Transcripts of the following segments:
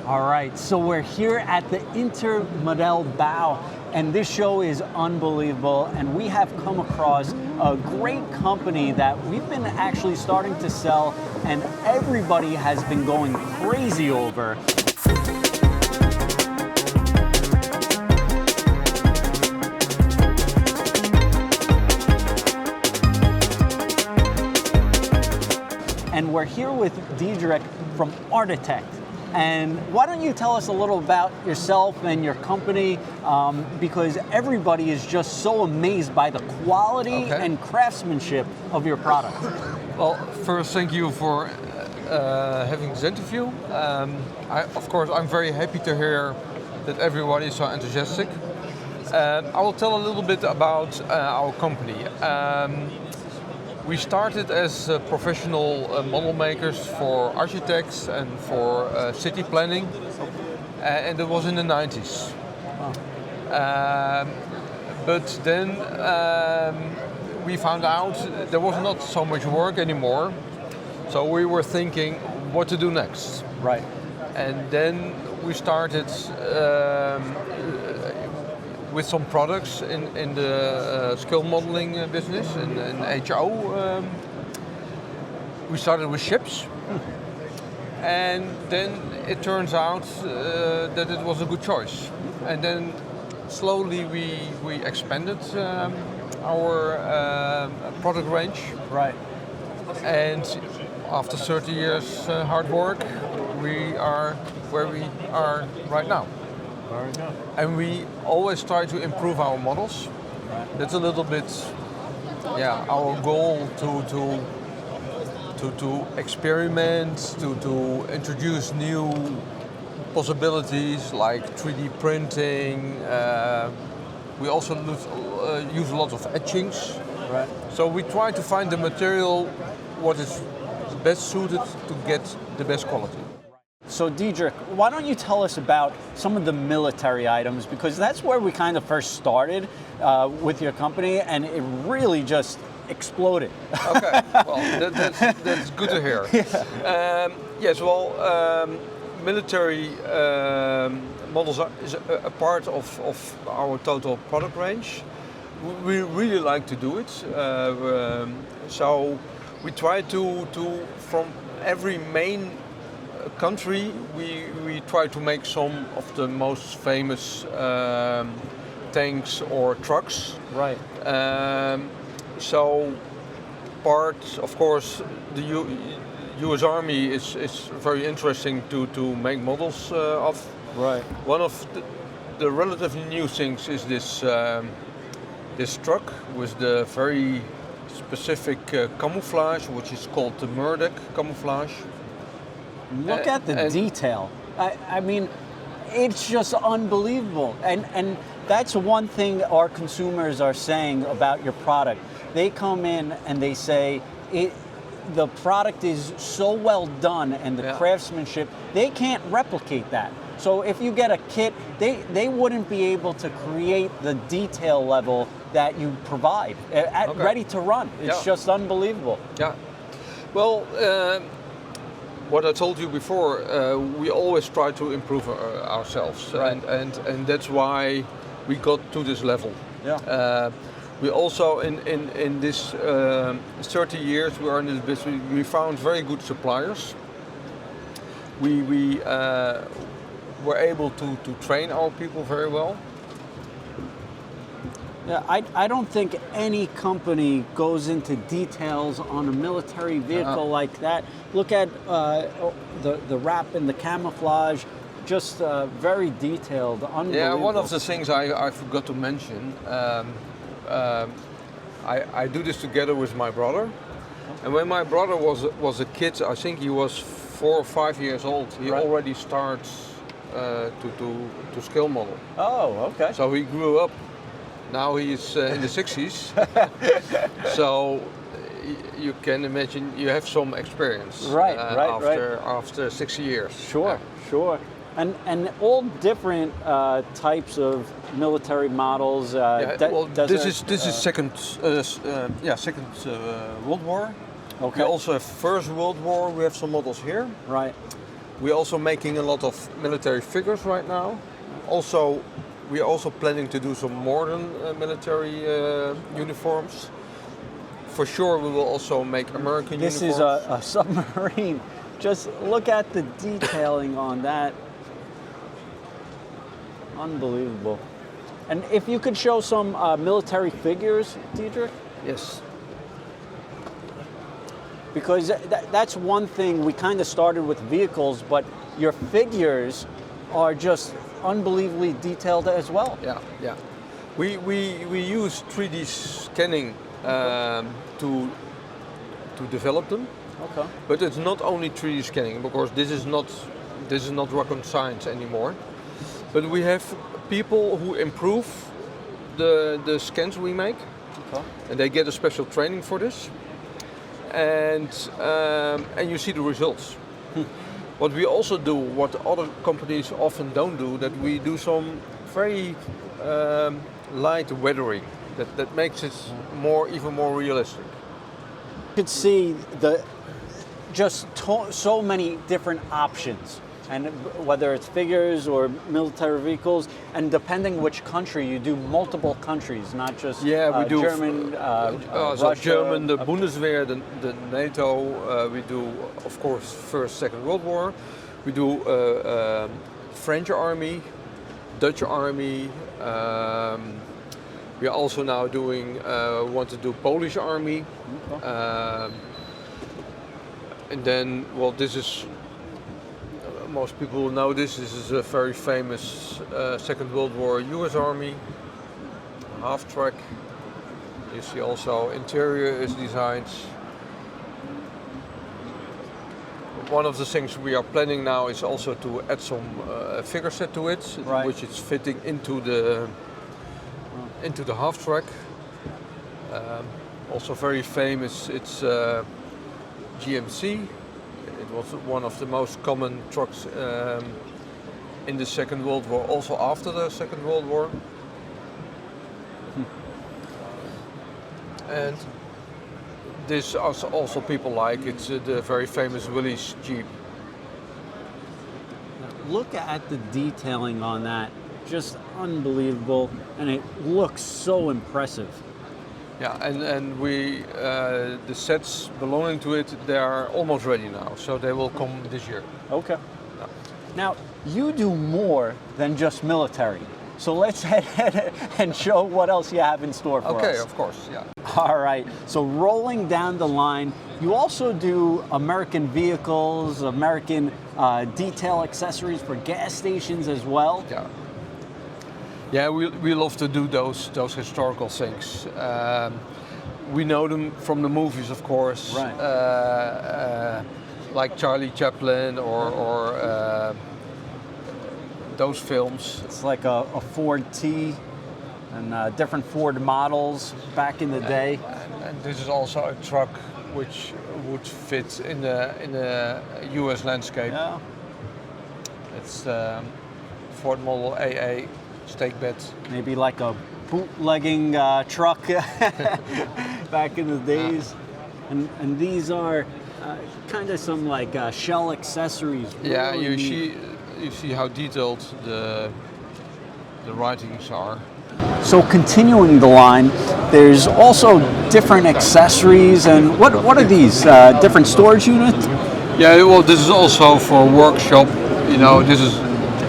All right, so we're here at the Intermodellbau, and this show is unbelievable, and we have come across a great company that we've been actually starting to sell, and everybody has been going crazy over. And we're here with Diederik from Artitec. And why don't you tell us a little about yourself and your company, because everybody is just so amazed by the quality and craftsmanship of your product. Well, first, thank you for having this interview. Of course, I'm very happy to hear that everybody is so enthusiastic. I will tell a little bit about our company. We started as professional model makers for architects and for city planning, and it was in the 90s. Wow. But then we found out there was not so much work anymore, so we were thinking what to do next. Right. And then we started with some products in the skill modeling business, in HO. We started with ships, and then it turns out that it was a good choice. And then slowly we expanded our product range. Right. And after 30 years hard work, we are where we are right now. Very good. And we always try to improve our models. Right. That's a little bit, our goal to experiment, to introduce new possibilities like 3D printing. We also use a lot of etchings. Right. So we try to find the material what is best suited to get the best quality. So Diederik, why don't you tell us about some of the military items, because that's where we kind of first started with your company, and it really just exploded. Okay, well that's good to hear. Yeah. Yes, well, military models is a part of our total product range. We really like to do it, so we try to from every main country, we try to make some of the most famous tanks or trucks. Right. So part, of course, the US Army is very interesting to make models of. Right. One of the relatively new things is this truck with the very specific camouflage, which is called the Murdoch camouflage. Look at the detail. I mean, it's just unbelievable. And that's one thing our consumers are saying about your product. They come in and they say, the product is so well done and the craftsmanship, they can't replicate that. So if you get a kit, they wouldn't be able to create the detail level that you provide ready to run. It's just unbelievable. Yeah. Well, what I told you before, we always try to improve ourselves, right. and that's why we got to this level. Yeah. We also in this 30 years we are in this business, we found very good suppliers. We were able to train our people very well. Yeah, I don't think any company goes into details on a military vehicle like that. Look at the wrap and the camouflage, just very detailed, unbelievable. Yeah, one of the things I forgot to mention, I do this together with my brother. And when my brother was a kid, I think he was 4 or 5 years old, he already starts to skill model. Oh, okay. So he grew up. Now he's in the 60s, so you can imagine you have some experience. After 60 years. Sure, sure. And all different types of military models. This is second World War. Okay. We also have First World War. We have some models here. Right. We're also making a lot of military figures right now. Also, we are also planning to do some modern military uniforms. For sure, we will also make American This uniforms. is a submarine. Just look at the detailing on that. Unbelievable. And if you could show some military figures, Diedrich? Yes. Because that's one thing, we kind of started with vehicles, but your figures are just unbelievably detailed as well. Yeah, yeah. We use 3D scanning to develop them. Okay. But it's not only 3D scanning, because this is not rocket science anymore. But we have people who improve the scans we make, Okay. and they get a special training for this. And you see the results. What we also do, what other companies often don't do, that we do some very light weathering that makes it even more realistic. You could see so many different options, and whether it's figures or military vehicles, and depending which country, you do multiple countries, not just we do German, so Russia. German, the Bundeswehr, the NATO. We do, of course, First, Second World War. We do French Army, Dutch Army. We are also now want to do Polish Army. Okay. And then, well, this is, most people will know this is a very famous Second World War US Army, half-track. You see also interior is designed. One of the things we are planning now is also to add some figure set to it, Right. which is fitting into the half-track. Also very famous, it's GMC. It was one of the most common trucks in the Second World War, also after the Second World War. And this also people like, it's the very famous Willys Jeep. Look at the detailing on that, just unbelievable, and it looks so impressive. Yeah, and we the sets belonging to it, they are almost ready now, so they will come this year. Okay. Now, you do more than just military, so let's head ahead and show what else you have in store for us. Okay, of course, yeah. All right, so rolling down the line, you also do American vehicles, American detail accessories for gas stations as well. Yeah. Yeah, we love to do those historical things. We know them from the movies, of course. Right. Like Charlie Chaplin or those films. It's like a Ford T and different Ford models back in the day. And this is also a truck which would fit in the US landscape. Yeah. It's Ford Model AA stake bed. Maybe like a bootlegging truck back in the days. And these are kind of some like shell accessories. Yeah, Really you see how detailed the writings are. So continuing the line, there's also different accessories, and what are these? Different storage units? Yeah, well, this is also for workshop. You know, this is,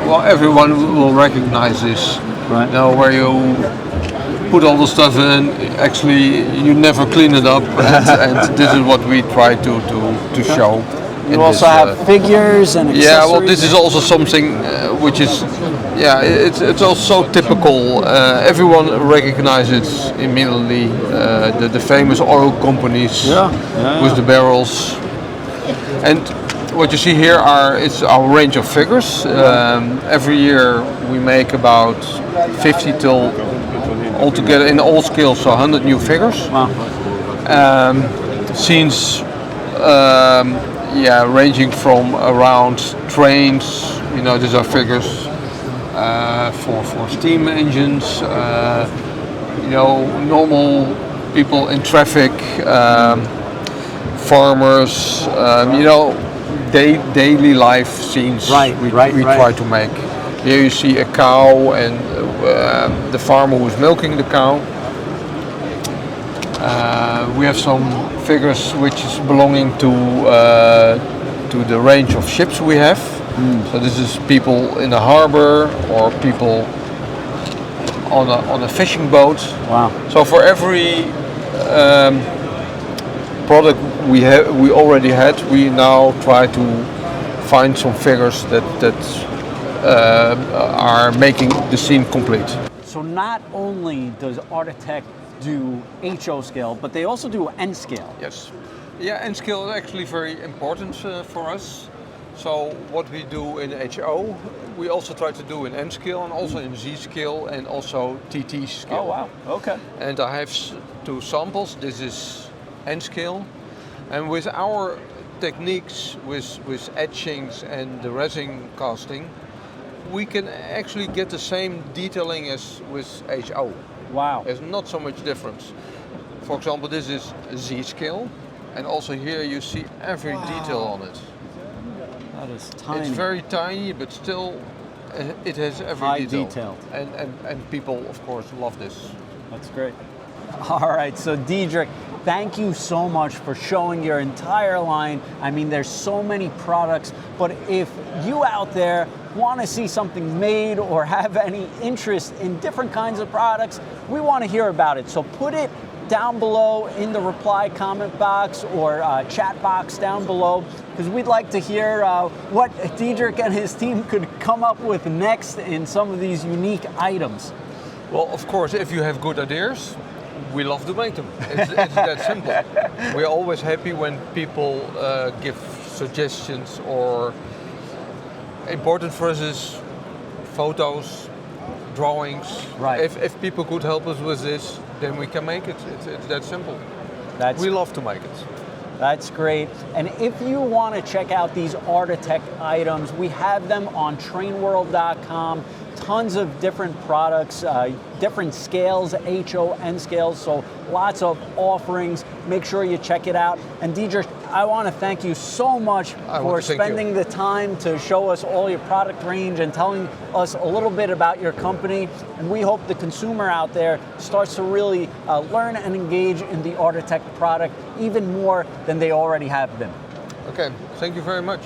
well, everyone will recognize this. Right. You know, where you put all the stuff in, actually you never clean it up, and this is what we try to show. You also have figures and accessories. Yeah, well, this is also something which is, yeah, it's also typical. Everyone recognizes immediately the famous oil companies with the barrels. And what you see here it's our range of figures. Every year we make about 50 till altogether in all scales, so 100 new figures. Wow. Scenes. Ranging from around trains, you know, these are figures for steam engines, you know, normal people in traffic, farmers, you know, daily life scenes we try to make. Here you see a cow and the farmer who's milking the cow. We have some figures which is belonging to the range of ships we have. So this is people in the harbor or people on a fishing boat. Wow. So for every product we already had, we now try to find some figures that are making the scene complete. So not only does Artitec do HO scale, but they also do N scale. Yes. Yeah, N scale is actually very important for us. So what we do in HO, we also try to do in N scale and also in Z scale and also TT scale. Oh wow, okay. And I have two samples. This is N scale. And with our techniques, with etchings and the resin casting, we can actually get the same detailing as with HO. Wow. There's not so much difference. For example, this is Z scale. And also here you see every detail on it. That is tiny. It's very tiny, but still it has every high detail. detailed. And people, of course, love this. That's great. All right, so Diederik, thank you so much for showing your entire line. I mean, there's so many products, but if you out there want to see something made or have any interest in different kinds of products, we want to hear about it. So put it down below in the reply comment box or chat box down below, because we'd like to hear what Diederik and his team could come up with next in some of these unique items. Well, of course, if you have good ideas, we love to make them. It's that simple. We're always happy when people give suggestions, or important for us is photos, drawings. Right. If people could help us with this, then we can make it. It's that simple. We love to make it. That's great. And if you want to check out these Artitec items, we have them on TrainWorld.com. Tons of different products, different scales, HO, N scales, so lots of offerings. Make sure you check it out. And Diederik, I want to thank you so much for spending the time to show us all your product range and telling us a little bit about your company. And we hope the consumer out there starts to really learn and engage in the Artitec product even more than they already have been. Okay, thank you very much.